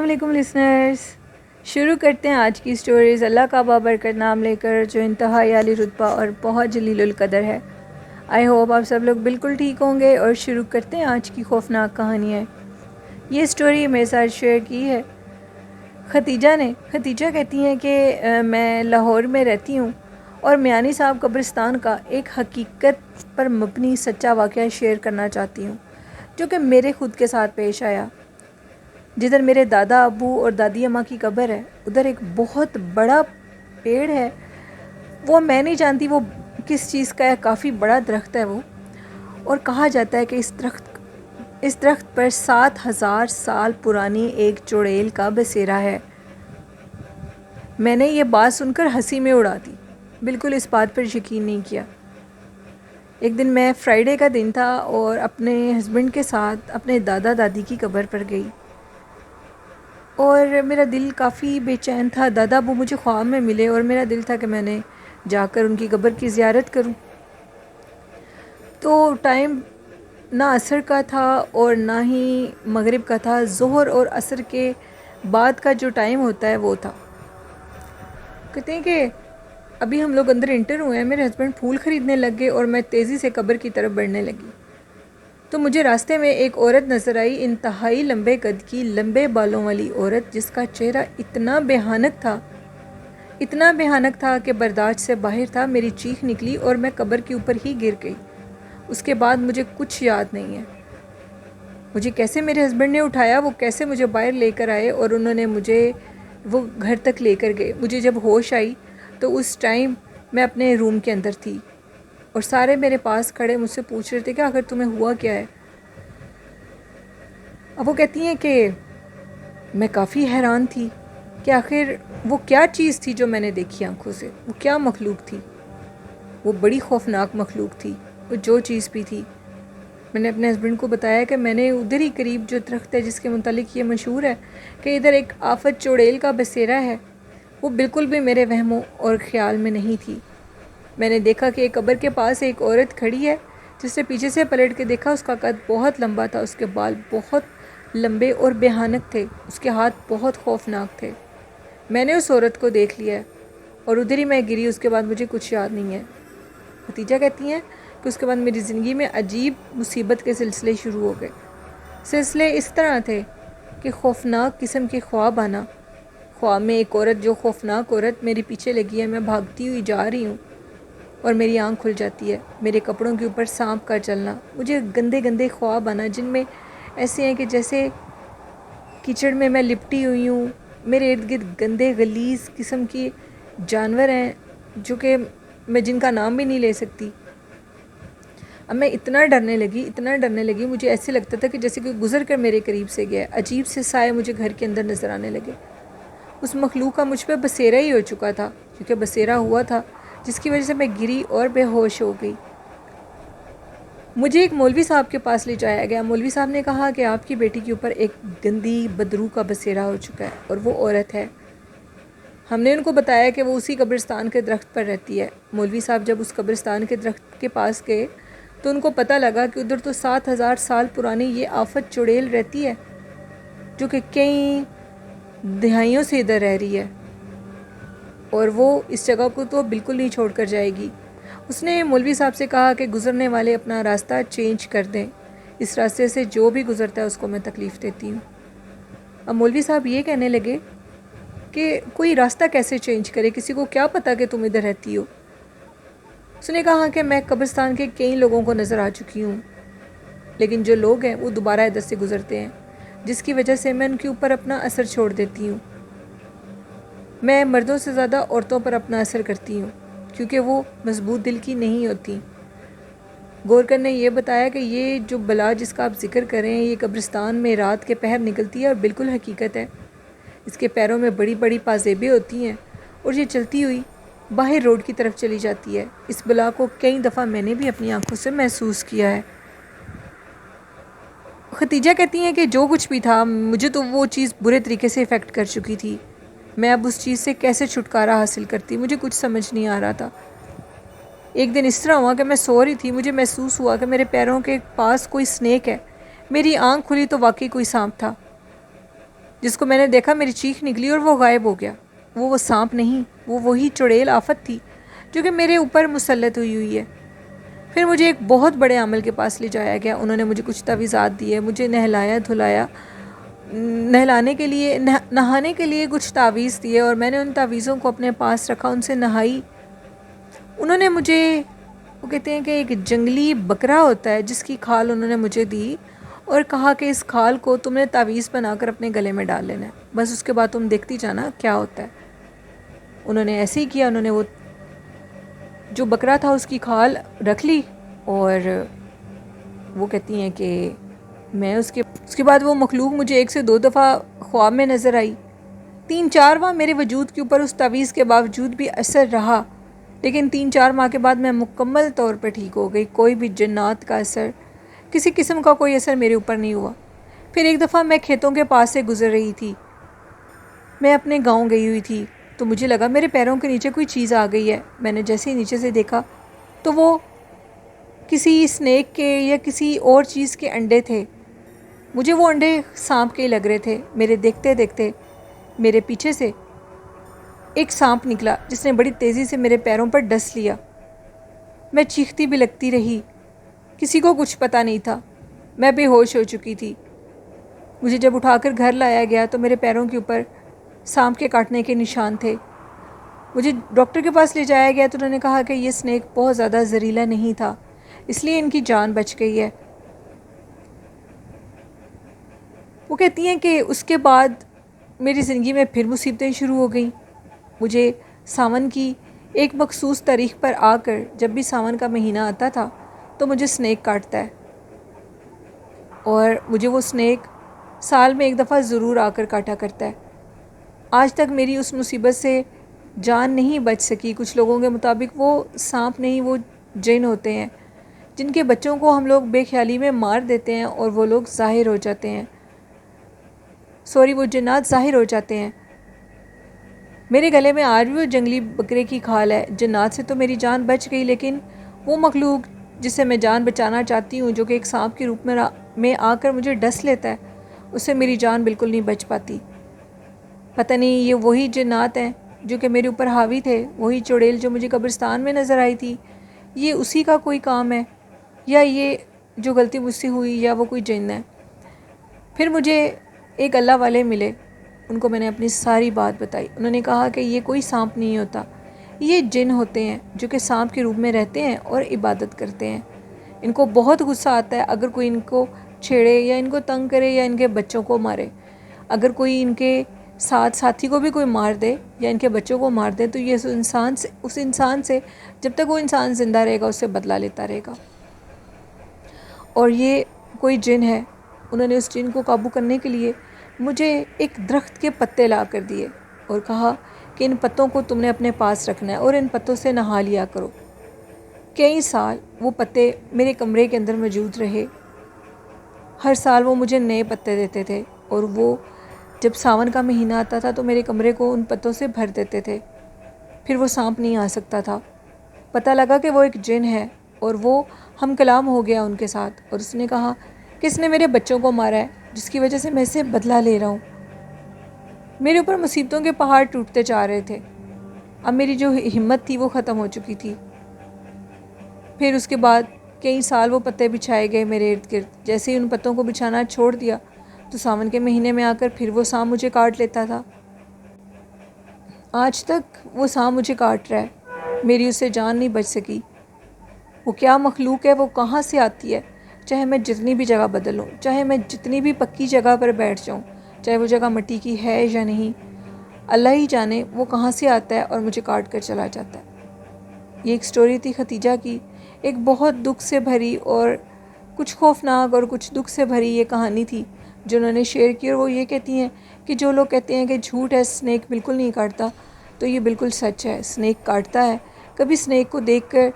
علیکم لسنرز، شروع کرتے ہیں آج کی سٹوریز اللہ کا بابرکت نام لے کر جو انتہائی عالی رتبہ اور بہت جلیل القدر ہے۔ آئی ہوپ آپ سب لوگ بالکل ٹھیک ہوں گے اور شروع کرتے ہیں آج کی خوفناک کہانیاں۔ یہ سٹوری میرے ساتھ شیئر کی ہے ختیجہ نے۔ ختیجہ کہتی ہیں کہ میں لاہور میں رہتی ہوں اور میانی صاحب قبرستان کا ایک حقیقت پر مبنی سچا واقعہ شیئر کرنا چاہتی ہوں جو کہ میرے خود کے ساتھ پیش آیا۔ جدھر میرے دادا ابو اور دادی اماں کی قبر ہے ادھر ایک بہت بڑا پیڑ ہے۔ وہ میں نہیں جانتی وہ کس چیز کا ہے، کافی بڑا درخت ہے وہ، اور کہا جاتا ہے کہ اس درخت پر 7,000 سال پرانی ایک چڑیل کا بسیرا ہے۔ میں نے یہ بات سن کر ہنسی میں اڑا دی، بالکل اس بات پر یقین نہیں کیا۔ ایک دن میں فرائیڈے کا دن تھا اور اپنے ہسبینڈ کے ساتھ اپنے دادا دادی کی قبر پر گئی اور میرا دل کافی بے چین تھا۔ دادا ابو مجھے خواب میں ملے اور میرا دل تھا کہ میں نے جا کر ان کی قبر کی زیارت کروں۔ تو ٹائم نہ عصر کا تھا اور نہ ہی مغرب کا تھا، ظہر اور عصر کے بعد کا جو ٹائم ہوتا ہے وہ تھا۔ کہتے ہیں کہ ابھی ہم لوگ اندر انٹر ہوئے ہیں، میرے ہسبینڈ پھول خریدنے لگ گئے اور میں تیزی سے قبر کی طرف بڑھنے لگی تو مجھے راستے میں ایک عورت نظر آئی، انتہائی لمبے قد کی، لمبے بالوں والی عورت جس کا چہرہ اتنا بھیانک تھا کہ برداشت سے باہر تھا۔ میری چیخ نکلی اور میں قبر کے اوپر ہی گر گئی۔ اس کے بعد مجھے کچھ یاد نہیں ہے، مجھے کیسے میرے ہسبینڈ نے اٹھایا، وہ کیسے مجھے باہر لے کر آئے اور انہوں نے مجھے وہ گھر تک لے کر گئے۔ مجھے جب ہوش آئی تو اس ٹائم میں اپنے روم کے اندر تھی اور سارے میرے پاس کھڑے مجھ سے پوچھ رہے تھے کہ آخر تمہیں ہوا کیا ہے۔ اب وہ کہتی ہیں کہ میں کافی حیران تھی کہ آخر وہ کیا چیز تھی جو میں نے دیکھی آنکھوں سے، وہ کیا مخلوق تھی۔ وہ بڑی خوفناک مخلوق تھی، وہ جو چیز بھی تھی۔ میں نے اپنے ہسبینڈ کو بتایا کہ میں نے ادھر ہی قریب جو درخت ہے جس کے متعلق یہ مشہور ہے کہ ادھر ایک آفت چڑیل کا بسیرا ہے، وہ بالکل بھی میرے وہم اور خیال میں نہیں تھی۔ میں نے دیکھا کہ ایک قبر کے پاس ایک عورت کھڑی ہے جس نے پیچھے سے پلٹ کے دیکھا، اس کا قد بہت لمبا تھا، اس کے بال بہت لمبے اور بھیانک تھے، اس کے ہاتھ بہت خوفناک تھے۔ میں نے اس عورت کو دیکھ لیا اور ادھر ہی میں گری، اس کے بعد مجھے کچھ یاد نہیں ہے۔ ختیجہ کہتی ہیں کہ اس کے بعد میری زندگی میں عجیب مصیبت کے سلسلے شروع ہو گئے۔ سلسلے اس طرح تھے کہ خوفناک قسم کے خواب آنا۔ خواب میں ایک عورت، جو خوفناک عورت میرے پیچھے لگی ہے، میں بھاگتی ہوئی جا رہی ہوں اور میری آنکھ کھل جاتی ہے، میرے کپڑوں کے اوپر سانپ کا چلنا، مجھے گندے گندے خواب آنا جن میں ایسے ہیں کہ جیسے کیچڑ میں لپٹی ہوئی ہوں، میرے ارد گرد گندے غلیظ قسم کی جانور ہیں جو کہ میں جن کا نام بھی نہیں لے سکتی۔ اب میں اتنا ڈرنے لگی، مجھے ایسے لگتا تھا کہ جیسے کوئی گزر کر میرے قریب سے گیا۔ عجیب سے سائے مجھے گھر کے اندر نظر آنے لگے۔ اس مخلوق کا مجھ پہ بسیرا ہی ہو چکا تھا، کیونکہ بسیرا ہوا تھا جس کی وجہ سے میں گری اور بے ہوش ہو گئی۔ مجھے ایک مولوی صاحب کے پاس لے جایا گیا۔ مولوی صاحب نے کہا کہ آپ کی بیٹی کے اوپر ایک گندی بدرو کا بسیرا ہو چکا ہے اور وہ عورت ہے۔ ہم نے ان کو بتایا کہ وہ اسی قبرستان کے درخت پر رہتی ہے۔ مولوی صاحب جب اس قبرستان کے درخت کے پاس گئے تو ان کو پتہ لگا کہ ادھر تو 7,000 سال پرانی یہ آفت چڑیل رہتی ہے جو کہ کئی دہائیوں سے ادھر رہ رہی ہے اور وہ اس جگہ کو تو بالکل نہیں چھوڑ کر جائے گی۔ اس نے مولوی صاحب سے کہا کہ گزرنے والے اپنا راستہ چینج کر دیں، اس راستے سے جو بھی گزرتا ہے اس کو میں تکلیف دیتی ہوں۔ اب مولوی صاحب یہ کہنے لگے کہ کوئی راستہ کیسے چینج کرے، کسی کو کیا پتا کہ تم ادھر رہتی ہو۔ اس نے کہا کہ میں قبرستان کے کئی لوگوں کو نظر آ چکی ہوں، لیکن جو لوگ ہیں وہ دوبارہ ادھر سے گزرتے ہیں، جس کی وجہ سے میں ان کے اوپر اپنا اثر چھوڑ دیتی ہوں۔ میں مردوں سے زیادہ عورتوں پر اپنا اثر کرتی ہوں کیونکہ وہ مضبوط دل کی نہیں ہوتی۔ گورکر نے یہ بتایا کہ یہ جو بلا جس کا آپ ذکر کریں یہ قبرستان میں رات کے پہر نکلتی ہے اور بالکل حقیقت ہے۔ اس کے پیروں میں بڑی بڑی پازیبیں ہوتی ہیں اور یہ چلتی ہوئی باہر روڈ کی طرف چلی جاتی ہے۔ اس بلا کو کئی دفعہ میں نے بھی اپنی آنکھوں سے محسوس کیا ہے۔ ختیجہ کہتی ہیں کہ جو کچھ بھی تھا مجھے تو وہ چیز برے طریقے سے افیکٹ کر چکی تھی۔ میں اب اس چیز سے کیسے چھٹکارا حاصل کرتی، مجھے کچھ سمجھ نہیں آ رہا تھا۔ ایک دن اس طرح ہوا کہ میں سو رہی تھی، مجھے محسوس ہوا کہ میرے پیروں کے پاس کوئی سنیک ہے۔ میری آنکھ کھلی تو واقعی کوئی سانپ تھا جس کو میں نے دیکھا میری چیخ نکلی اور وہ غائب ہو گیا۔ وہ سانپ نہیں، وہ وہی چڑیل آفت تھی جو کہ میرے اوپر مسلط ہوئی ہے۔ پھر مجھے ایک بہت بڑے عامل کے پاس لے جایا گیا۔ انہوں نے مجھے کچھ تعویذات دیے، مجھے نہلایا دھلایا، نہانے کے لیے کچھ تعویذ دیے، اور میں نے ان تعویذوں کو اپنے پاس رکھا، ان سے نہائی۔ انہوں نے مجھے، وہ کہتے ہیں کہ ایک جنگلی بکرا ہوتا ہے جس کی کھال انہوں نے مجھے دی اور کہا کہ اس کھال کو تم نے تعویذ بنا کر اپنے گلے میں ڈال لینا ہے، بس اس کے بعد تم دیکھتی جانا کیا ہوتا ہے۔ انہوں نے ایسے ہی کیا، انہوں نے وہ جو بکرا تھا اس کی کھال رکھ لی، اور وہ کہتی ہیں کہ میں اس کے بعد وہ مخلوق مجھے 1 سے 2 دفعہ خواب میں نظر آئی۔ 3-4 ماہ میرے وجود کے اوپر اس تعویذ کے باوجود بھی اثر رہا، لیکن 3-4 ماہ کے بعد میں مکمل طور پہ ٹھیک ہو گئی۔ کوئی بھی جنات کا اثر، کسی قسم کا کوئی اثر میرے اوپر نہیں ہوا۔ پھر ایک دفعہ میں کھیتوں کے پاس سے گزر رہی تھی، میں اپنے گاؤں گئی ہوئی تھی، تو مجھے لگا میرے پیروں کے نیچے کوئی چیز آ گئی ہے۔ میں نے جیسے ہی نیچے سے دیکھا تو وہ کسی اسنیک کے یا کسی اور چیز کے انڈے تھے۔ مجھے وہ انڈے سانپ کے لگ رہے تھے۔ میرے دیکھتے دیکھتے میرے پیچھے سے ایک سانپ نکلا جس نے بڑی تیزی سے میرے پیروں پر ڈس لیا۔ میں چیختی بھی لگتی رہی، کسی کو کچھ پتہ نہیں تھا، میں بے ہوش ہو چکی تھی۔ مجھے جب اٹھا کر گھر لایا گیا تو میرے پیروں کے اوپر سانپ کے کاٹنے کے نشان تھے۔ مجھے ڈاکٹر کے پاس لے جایا گیا تو انہوں نے کہا کہ یہ اسنیک بہت زیادہ زہریلا نہیں تھا، اس لیے ان کی جان بچ گئی ہے۔ وہ کہتی ہیں کہ اس کے بعد میری زندگی میں پھر مصیبتیں شروع ہو گئیں۔ مجھے ساون کی ایک مخصوص تاریخ پر آ کر، جب بھی ساون کا مہینہ آتا تھا تو مجھے اسنیک کاٹتا ہے، اور مجھے وہ اسنیک سال میں 1 دفعہ ضرور آ کر کاٹا کرتا ہے۔ آج تک میری اس مصیبت سے جان نہیں بچ سکی۔ کچھ لوگوں کے مطابق وہ سانپ نہیں، وہ جن ہوتے ہیں جن کے بچوں کو ہم لوگ بے خیالی میں مار دیتے ہیں اور وہ لوگ ظاہر ہو جاتے ہیں، وہ جنات ظاہر ہو جاتے ہیں۔ میرے گلے میں آج بھی وہ جنگلی بکرے کی کھال ہے۔ جنات سے تو میری جان بچ گئی، لیکن وہ مخلوق جس سے میں جان بچانا چاہتی ہوں، جو کہ ایک سانپ کے روپ میں آ کر مجھے ڈس لیتا ہے، اس سے میری جان بالکل نہیں بچ پاتی۔ پتہ نہیں یہ وہی جنات ہیں جو کہ میرے اوپر حاوی تھے، وہی چڑیل جو مجھے قبرستان میں نظر آئی تھی، یہ اسی کا کوئی کام ہے، یا یہ جو غلطی مجھ سے ہوئی یا وہ کوئی جن ہے۔ پھر مجھے ایک اللہ والے ملے، ان کو میں نے اپنی ساری بات بتائی۔ انہوں نے کہا کہ یہ کوئی سانپ نہیں ہوتا، یہ جن ہوتے ہیں جو کہ سانپ کے روپ میں رہتے ہیں اور عبادت کرتے ہیں۔ ان کو بہت غصہ آتا ہے اگر کوئی ان کو چھیڑے یا ان کو تنگ کرے یا ان کے بچوں کو مارے۔ اگر کوئی ان کے ساتھی کو بھی کوئی مار دے یا ان کے بچوں کو مار دے تو یہ اس انسان سے جب تک وہ انسان زندہ رہے گا اس سے بدلہ لیتا رہے گا۔ اور یہ کوئی جن ہے، انہوں نے اس جن کو قابو کرنے کے لیے مجھے ایک درخت کے پتے لا کر دیے اور کہا کہ ان پتوں کو تم نے اپنے پاس رکھنا ہے اور ان پتوں سے نہا لیا کرو۔ کئی سال وہ پتے میرے کمرے کے اندر موجود رہے۔ ہر سال وہ مجھے نئے پتے دیتے تھے، اور وہ جب ساون کا مہینہ آتا تھا تو میرے کمرے کو ان پتوں سے بھر دیتے تھے۔ پھر وہ سانپ نہیں آ سکتا تھا۔ پتہ لگا کہ وہ ایک جن ہے، اور وہ ہم کلام ہو گیا ان کے ساتھ، اور اس نے کہا کہ اس نے میرے بچوں کو مارا ہے، جس کی وجہ سے میں اسے بدلہ لے رہا ہوں۔ میرے اوپر مصیبتوں کے پہاڑ ٹوٹتے جا رہے تھے۔ اب میری جو ہمت تھی وہ ختم ہو چکی تھی۔ پھر اس کے بعد کئی سال وہ پتے بچھائے گئے میرے ارد گرد۔ جیسے ہی ان پتوں کو بچھانا چھوڑ دیا تو ساون کے مہینے میں آ کر پھر وہ سانپ مجھے کاٹ لیتا تھا۔ آج تک وہ سانپ مجھے کاٹ رہا ہے، میری اس سے جان نہیں بچ سکی۔ وہ کیا مخلوق ہے، وہ کہاں سے آتی ہے، چاہے میں جتنی بھی جگہ بدل لوں، چاہے میں جتنی بھی پکی جگہ پر بیٹھ جاؤں، چاہے وہ جگہ مٹی کی ہے یا نہیں، اللہ ہی جانے وہ کہاں سے آتا ہے اور مجھے کاٹ کر چلا جاتا ہے۔ یہ ایک سٹوری تھی ختیجہ کی، ایک بہت دکھ سے بھری اور کچھ خوفناک اور کچھ دکھ سے بھری یہ کہانی تھی جو انہوں نے شیئر کی، اور وہ یہ کہتی ہیں کہ جو لوگ کہتے ہیں کہ جھوٹ ہے، اسنیک بالکل نہیں کاٹتا، تو یہ بالکل سچ ہے، اسنیک کاٹتا ہے۔ کبھی اسنیک کو دیکھ کر،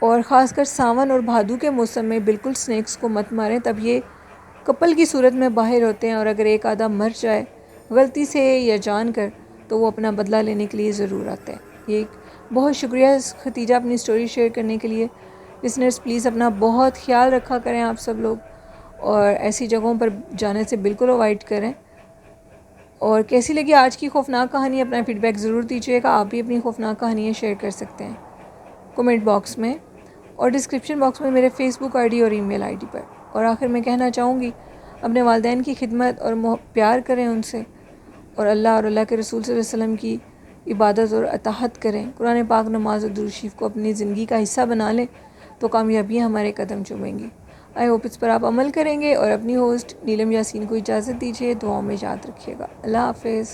اور خاص کر ساون اور بھادو کے موسم میں، بالکل اسنیکس کو مت ماریں، تب یہ کپل کی صورت میں باہر ہوتے ہیں، اور اگر ایک آدھا مر جائے غلطی سے یا جان کر تو وہ اپنا بدلہ لینے کے لیے ضرور آتے ہیں۔ یہ ایک بہت شکریہ ختیجہ اپنی سٹوری شیئر کرنے کے لیے۔ لسنرز پلیز اپنا بہت خیال رکھا کریں آپ سب لوگ، اور ایسی جگہوں پر جانے سے بالکل اوائڈ کریں۔ اور کیسی لگی آج کی خوفناک کہانی، اپنا فیڈ بیک ضرور دیجیے گا. آپ بھی اپنی خوفناک کہانیاں شیئر کر سکتے ہیں کومنٹ باکس میں اور ڈسکرپشن باکس میں میرے فیس بک آئی ڈی اور ای میل آئی ڈی پر. اور آخر میں کہنا چاہوں گی، اپنے والدین کی خدمت اور پیار کریں ان سے، اور اللہ اور اللہ کے رسول صلی اللہ علیہ وسلم کی عبادت اور اطاعت کریں. قرآن پاک، نماز اور درود شریف کو اپنی زندگی کا حصہ بنا لیں تو کامیابیاں ہمارے قدم چومیں گی. آئی ہوپ اس پر آپ عمل کریں گے. اور اپنی ہوسٹ نیلم یاسین کو اجازت دیجیے. دعاؤں میں یاد رکھیے گا. اللہ حافظ.